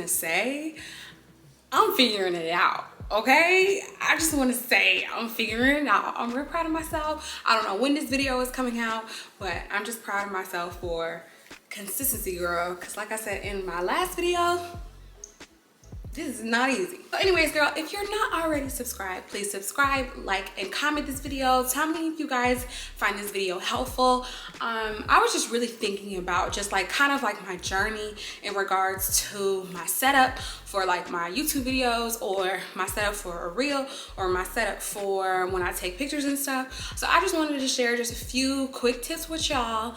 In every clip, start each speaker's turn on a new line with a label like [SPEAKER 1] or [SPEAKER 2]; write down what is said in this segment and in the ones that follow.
[SPEAKER 1] to say, I'm figuring it out. Okay, I just want to say I'm figuring it out. I'm real proud of myself. I don't know when this video is coming out, but I'm just proud of myself for consistency, girl. Because like I said in my last video, this is not easy. So anyways, girl, if you're not already subscribed, please subscribe, like, and comment this video. Tell me if you guys find this video helpful. I was just really thinking about just like kind of like my journey in regards to my setup for like my YouTube videos, or my setup for a reel, or my setup for when I take pictures and stuff. So I just wanted to share just a few quick tips with y'all,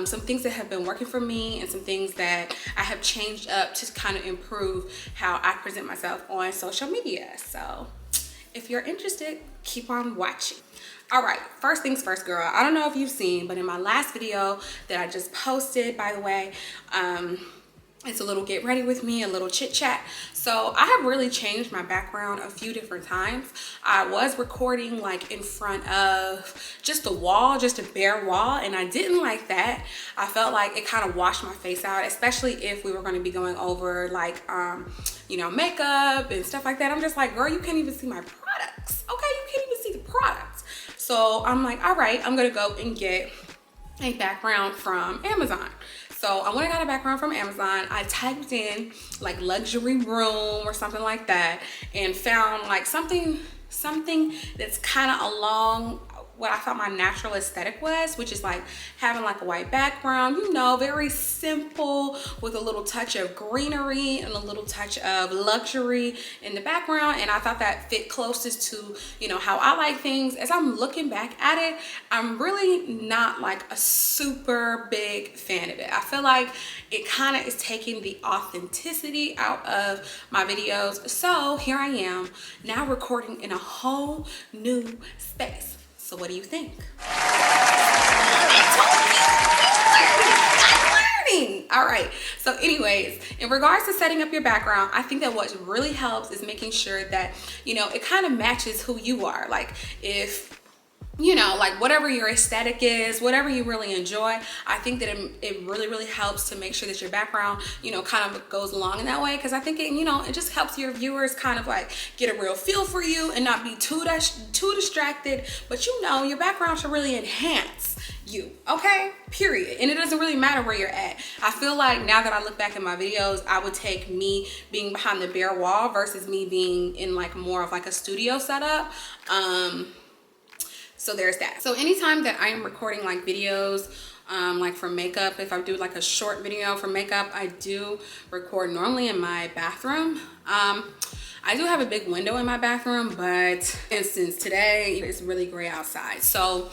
[SPEAKER 1] some things that have been working for me and some things that I have changed up to kind of improve how I present myself on social media. So if you're interested, keep on watching. All right, first things first, girl. I don't know if you've seen, but in my last video that I just posted, by the way, it's a little get ready with me, a little chit chat. So I have really changed my background a few different times. I was recording like in front of just a wall, just a bare wall, and I didn't like that. I felt like it kind of washed my face out, especially if we were going to be going over like, you know, makeup and stuff like that. I'm just like, girl, you can't even see my products. Okay, you can't even see the products. So I'm like, all right, I'm gonna go and get a background from Amazon. So I went and got a background from Amazon. I typed in like luxury room or something like that and found like something that's kind of along what I thought my natural aesthetic was, which is like having like a white background, you know, very simple with a little touch of greenery and a little touch of luxury in the background. And I thought that fit closest to, you know, how I like things. As I'm looking back at it, I'm really not like a super big fan of it. I feel like it kind of is taking the authenticity out of my videos. So here I am now recording in a whole new space. So what do you think? I'm learning. All right. So anyways, in regards to setting up your background, I think that what really helps is making sure that, you know, it kind of matches who you are. Like if, you know, like whatever your aesthetic is, whatever you really enjoy, I think that it really helps to make sure that your background, you know, kind of goes along in that way. Because I think it, you know, it just helps your viewers kind of like get a real feel for you and not be too distracted. But you know, your background should really enhance you, okay, period. And it doesn't really matter where you're at. I feel like now that I look back at my videos, I would take me being behind the bare wall versus me being in like more of like a studio setup. So there's that. So anytime that I am recording like videos, like for makeup, if I do like a short video for makeup, I do record normally in my bathroom. I do have a big window in my bathroom, but for instance, today it's really gray outside. So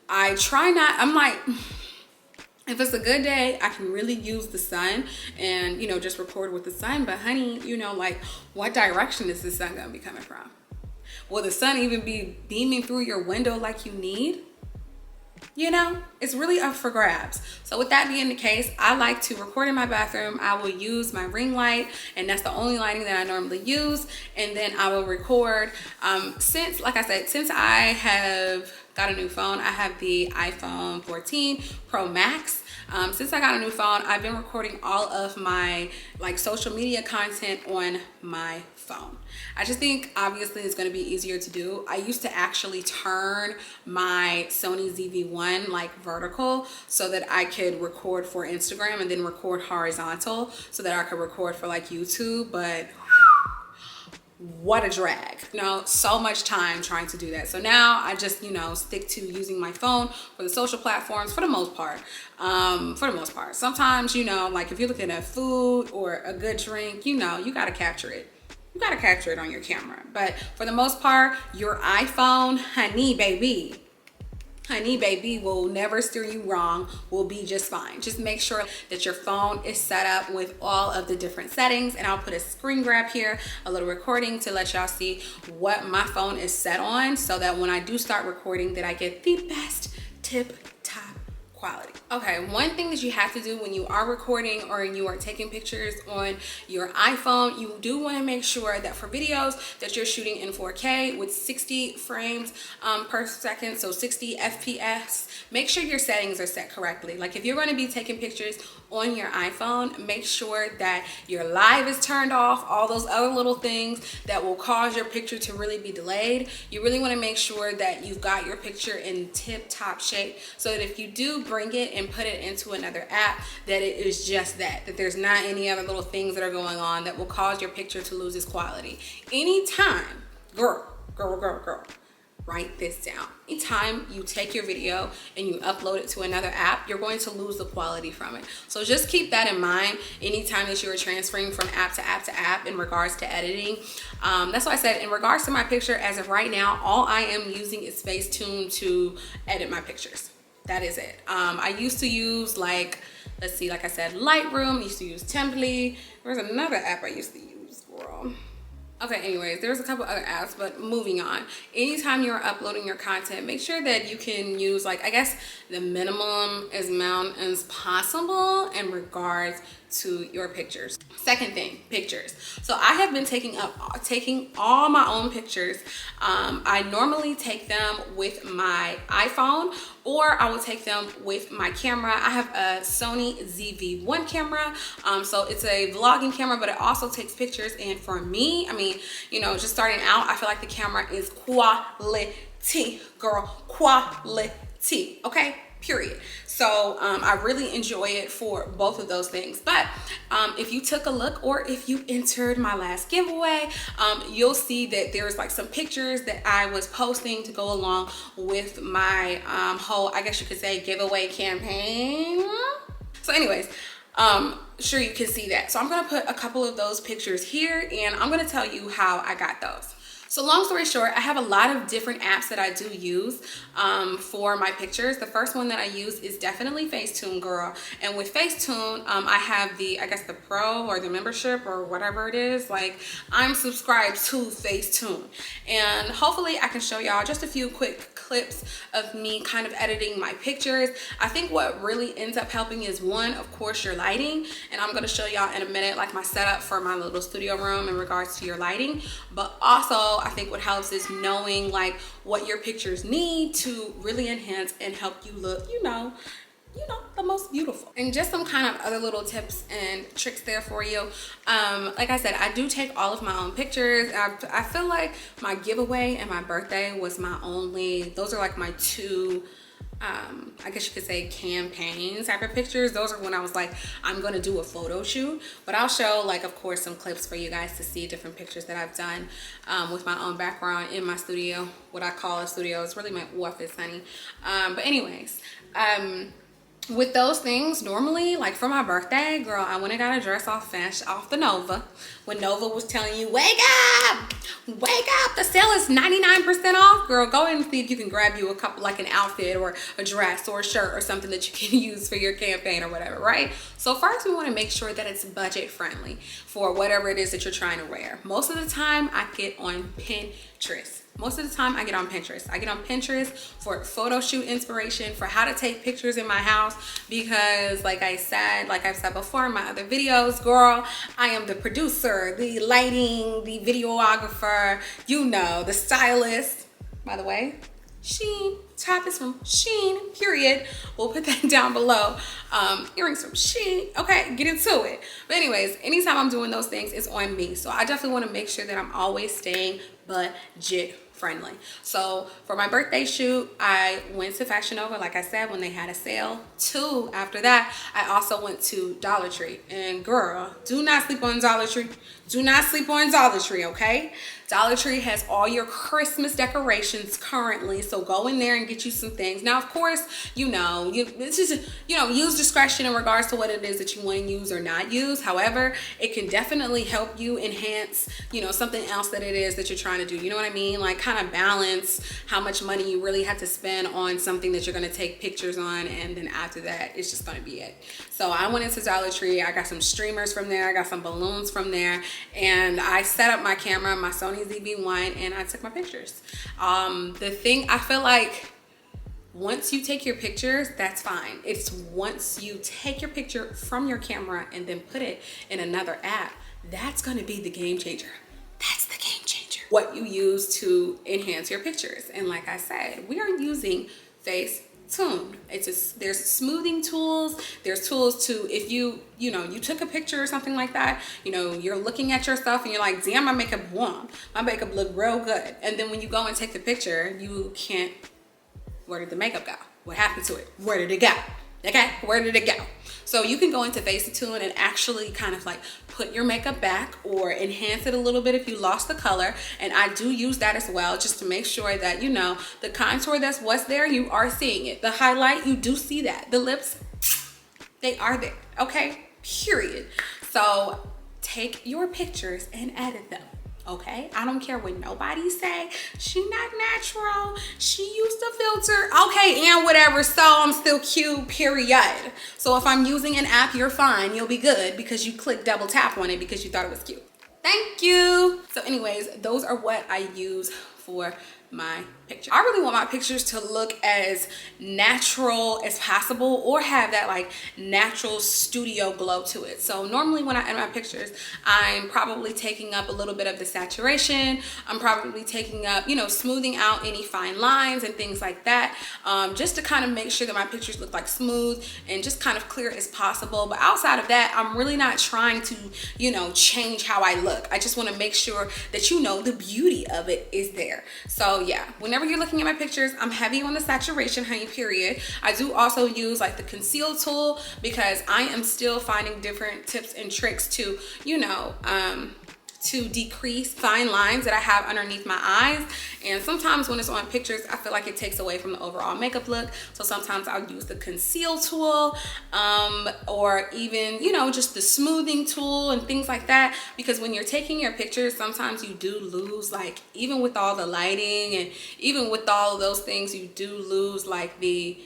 [SPEAKER 1] I try not, I'm like, if it's a good day, I can really use the sun and, you know, just record with the sun. But honey, you know, like what direction is the sun gonna be coming from? Will the sun even be beaming through your window like you need? You know, it's really up for grabs. So with that being the case, I like to record in my bathroom. I will use my ring light, and that's the only lighting that I normally use. And then I will record. Since, like I said, since I have got a new phone, I have the iPhone 14 Pro Max. Since I got a new phone, I've been recording all of my like social media content on my phone. I just think obviously it's going to be easier to do. I used to actually turn my Sony ZV-1 like vertical so that I could record for Instagram and then record horizontal so that I could record for like YouTube, but what a drag. You know, so much time trying to do that. So now I just, you know, stick to using my phone for the social platforms for the most part. Sometimes, you know, like if you're looking at food or a good drink, you know, you got to capture it. You got to capture it on your camera. But for the most part, your iPhone, honey baby will never steer you wrong, will be just fine. Just make sure that your phone is set up with all of the different settings. And I'll put a screen grab here, a little recording to let y'all see what my phone is set on, so that when I do start recording that I get the best tip-top quality. Okay, one thing that you have to do when you are recording or you are taking pictures on your iPhone, you do want to make sure that for videos that you're shooting in 4K with 60 frames per second, so 60 FPS, make sure your settings are set correctly. Like if you're going to be taking pictures on your iPhone, make sure that your live is turned off, all those other little things that will cause your picture to really be delayed. You really want to make sure that you've got your picture in tip-top shape, so that if you do bring it and put it into another app, that it is just that there's not any other little things that are going on that will cause your picture to lose its quality. Anytime, girl, write this down. Anytime you take your video and you upload it to another app, you're going to lose the quality from it. So just keep that in mind anytime that you are transferring from app to app to app in regards to editing. That's why I said in regards to my picture, as of right now, all I am using is Facetune to edit my pictures. That is it. I used to use like I said, Lightroom. I used to use Temply. There's another app I used to use, girl. Okay, anyways, there's a couple other apps, but moving on. Anytime you're uploading your content, make sure that you can use, like, I guess the minimum amount as possible in regards to your pictures. Second thing, pictures. So I have been taking all my own pictures. I normally take them with my iPhone, or I will take them with my camera. I have a Sony ZV-1 camera. So it's a vlogging camera, but it also takes pictures. And for me, I mean, you know, just starting out, I feel like the camera is quality, girl, quality, okay? Period. So I really enjoy it for both of those things. But if you took a look, or if you entered my last giveaway, you'll see that there's like some pictures that I was posting to go along with my whole, I guess you could say, giveaway campaign. So anyways, sure, you can see that. So I'm gonna put a couple of those pictures here, and I'm gonna tell you how I got those. So long story short, I have a lot of different apps that I do use for my pictures. The first one that I use is definitely Facetune, girl. And with Facetune, I have the, I guess the pro or the membership or whatever it is. Like, I'm subscribed to Facetune. And hopefully I can show y'all just a few quick clips of me kind of editing my pictures. I think what really ends up helping is, one, of course, your lighting. And I'm gonna show y'all in a minute like my setup for my little studio room in regards to your lighting. But also, I think what helps is knowing like what your pictures need to really enhance and help you look, you know, the most beautiful. And just some kind of other little tips and tricks there for you. Like I said, I do take all of my own pictures. I feel like my giveaway and my birthday was my only, those are like my two, I guess you could say, campaign type of pictures. Those are when I was like, I'm gonna do a photo shoot. But I'll show, like, of course, some clips for you guys to see different pictures that I've done with my own background in my studio. What I call a studio, it's really my office, honey. But anyways, with those things, normally, like for my birthday, girl, I went and got a dress off the Nova. When Nova was telling you, wake up, the sale is 99% off, girl, go in and see if you can grab you a couple, like an outfit or a dress or a shirt or something that you can use for your campaign or whatever, right? So first, we want to make sure that it's budget friendly for whatever it is that you're trying to wear. Most of the time, I get on Pinterest. I get on Pinterest for photo shoot inspiration, for how to take pictures in my house, because like I've said before in my other videos, girl, I am the producer, the lighting, the videographer, you know, the stylist. By the way, Shein, top is from Shein, period. We'll put that down below. Earrings from Shein. Okay, get into it. But anyways, anytime I'm doing those things, it's on me. So I definitely want to make sure that I'm always staying budget friendly. So for my birthday shoot, I went to Fashion Nova, like I said, when they had a sale. Two, after that, I also went to Dollar Tree. And girl, do not sleep on Dollar Tree. Do not sleep on Dollar Tree, okay? Dollar Tree has all your Christmas decorations currently, so go in there and get you some things. Now, of course, it's just, use discretion in regards to what it is that you want to use or not use. However, it can definitely help you enhance, something else that it is that you're trying to do. You know what I mean? Like, kind of balance how much money you really have to spend on something that you're going to take pictures on, and then after that, it's just going to be it. So I went into Dollar Tree. I got some streamers from there. I got some balloons from there, and I set up my camera, my Sony ZV-1, and I took my pictures. The thing, I feel like once you take your pictures, that's fine. It's once you take your picture from your camera and then put it in another app, that's going to be the game changer. That's the game changer. What you use to enhance your pictures. And like I said, we are using Facetune. Tune. There's smoothing tools. There's tools to, if you took a picture or something like that, you're looking at yourself and you're like, damn, my makeup won. My makeup looked real good. And then when you go and take the picture, you can't, where did the makeup go? What happened to it? Where did it go? Okay, where did it go? So you can go into Facetune and actually kind of like put your makeup back or enhance it a little bit if you lost the color. And I do use that as well, just to make sure that, the contour, that's what's there, you are seeing it. The highlight, you do see that. The lips, they are there, okay? Period. So take your pictures and edit them. Okay, I don't care what nobody say. She not natural. She used a filter. Okay, and whatever. So I'm still cute, period. So if I'm using an app, you're fine. You'll be good because you click double tap on it because you thought it was cute. Thank you. So anyways, those are what I use for my picture. I really want my pictures to look as natural as possible or have that like natural studio glow to it. So normally when I edit my pictures, I'm probably taking up a little bit of the saturation. I'm probably taking up, smoothing out any fine lines and things like that, just to kind of make sure that my pictures look like smooth and just kind of clear as possible. But outside of that, I'm really not trying to, change how I look. I just want to make sure that, the beauty of it is there. So yeah, whenever you're looking at my pictures, I'm heavy on the saturation, honey, period. I do also use like the conceal tool because I am still finding different tips and tricks to, to decrease fine lines that I have underneath my eyes. And sometimes when it's on pictures, I feel like it takes away from the overall makeup look. So sometimes I'll use the conceal tool, or even, just the smoothing tool and things like that. Because when you're taking your pictures, sometimes you do lose, like, even with all the lighting and even with all of those things, you do lose like the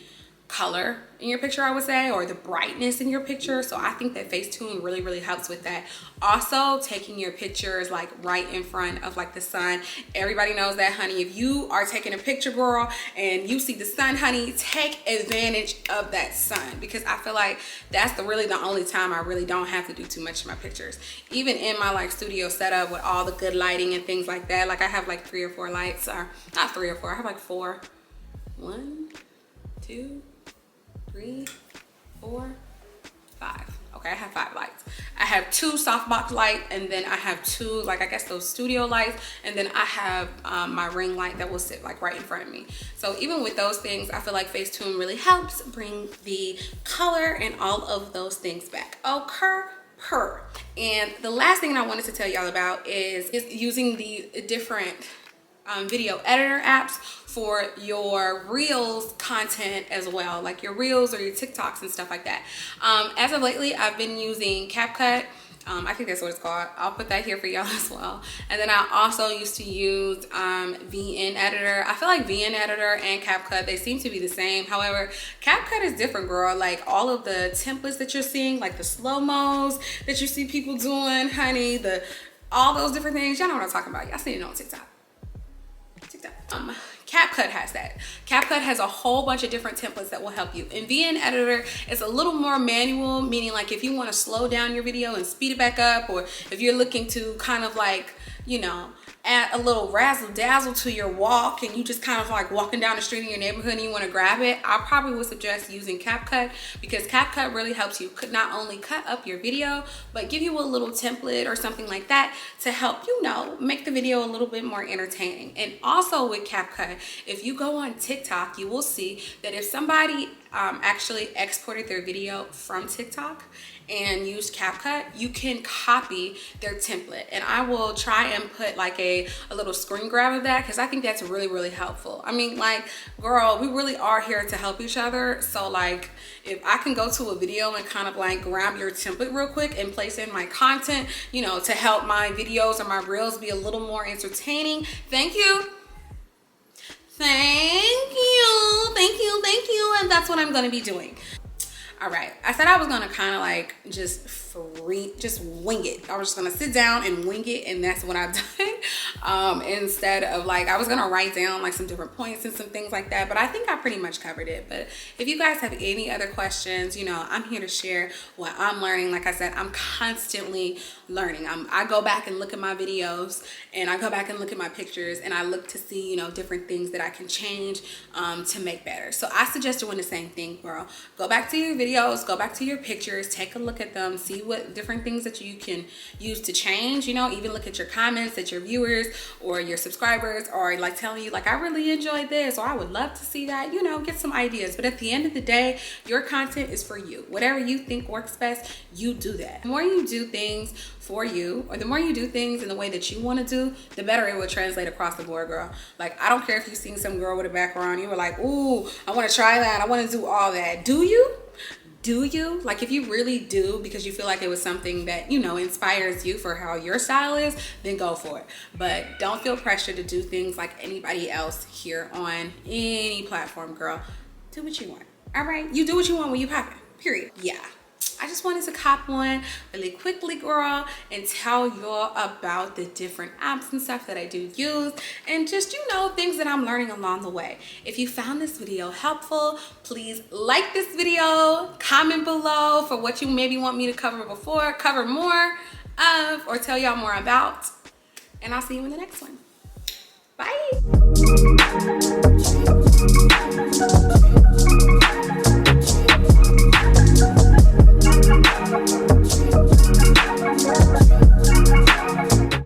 [SPEAKER 1] color in your picture, I would say, or the brightness in your picture. So I think that Facetune really, really helps with that. Also, taking your pictures like right in front of like the sun. Everybody knows that, honey. If you are taking a picture, girl, and you see the sun, honey, take advantage of that sun, because I feel like that's really the only time I really don't have to do too much in my pictures. Even in my like studio setup with all the good lighting and things like that, like I have like 3 or 4 lights, or not 3 or 4, I have like 4. 1, 2, 3, 4, 5. Okay, I have 5 lights. I have 2 softbox lights, and then I have 2, like, I guess those studio lights, and then I have my ring light that will sit like right in front of me. So even with those things, I feel like Facetune really helps bring the color and all of those things back. And the last thing I wanted to tell y'all about is using the different video editor apps for your Reels content as well, like your Reels or your TikToks and stuff like that. As of lately, I've been using CapCut. I think that's what it's called. I'll put that here for y'all as well. And then I also used to use VN Editor. I feel like VN Editor and CapCut, they seem to be the same. However, CapCut is different, girl. Like all of the templates that you're seeing, like the slow-mos that you see people doing, honey, all those different things. Y'all know what I'm talking about. Y'all seen it on TikTok. CapCut has that. CapCut has a whole bunch of different templates that will help you. And VN Editor is a little more manual, meaning like if you want to slow down your video and speed it back up, or if you're looking to kind of like, add a little razzle dazzle to your walk, and you just kind of like walking down the street in your neighborhood and you want to grab it, I probably would suggest using CapCut, because CapCut really helps you not only cut up your video, but give you a little template or something like that to help, make the video a little bit more entertaining. And also with CapCut, if you go on TikTok, you will see that if somebody actually exported their video from TikTok and used CapCut, you can copy their template. And I will try and put like a little screen grab of that, because I think that's really, really helpful. I mean, like, girl, we really are here to help each other. So like, if I can go to a video and kind of like grab your template real quick and place in my content, to help my videos or my reels be a little more entertaining, thank you. Thank you. And that's what I'm going to be doing. All right, I said I was going to kind of like just just wing it. I was just gonna sit down and wing it, and that's what I've done. Instead of like, I was gonna write down like some different points and some things like that, but I think I pretty much covered it. But if you guys have any other questions, you know, I'm here to share what I'm learning. Like I said, I'm constantly learning. I go back and look at my videos, and I go back and look at my pictures, and I look to see, you know, different things that I can change to make better. So I suggest doing the same thing, girl. Go back to your videos, go back to your pictures, take a look at them, see what different things that you can use to change, you know, even look at your comments that your viewers or your subscribers are like telling you, like, I really enjoyed this, or I would love to see that, you know, get some ideas. But at the end of the day, your content is for you. Whatever you think works best, you do that. The more you do things for you, or the more you do things in the way that you want to do, the better it will translate across the board, girl. Like, I don't care if you've seen some girl with a background, you were like, ooh, I want to try that, I want to do all that. Do you? Do you? Like, if you really do because you feel like it was something that, you know, inspires you for how your style is, then go for it. But don't feel pressure to do things like anybody else here on any platform, girl. Do what you want. All right? You do what you want when you pop it. Period. Yeah. I just wanted to cop one really quickly, girl, and tell y'all about the different apps and stuff that I do use, and just, you know, things that I'm learning along the way. If you found this video helpful, please like this video, comment below for what you maybe want me to cover more of, or tell y'all more about, and I'll see you in the next one. Bye.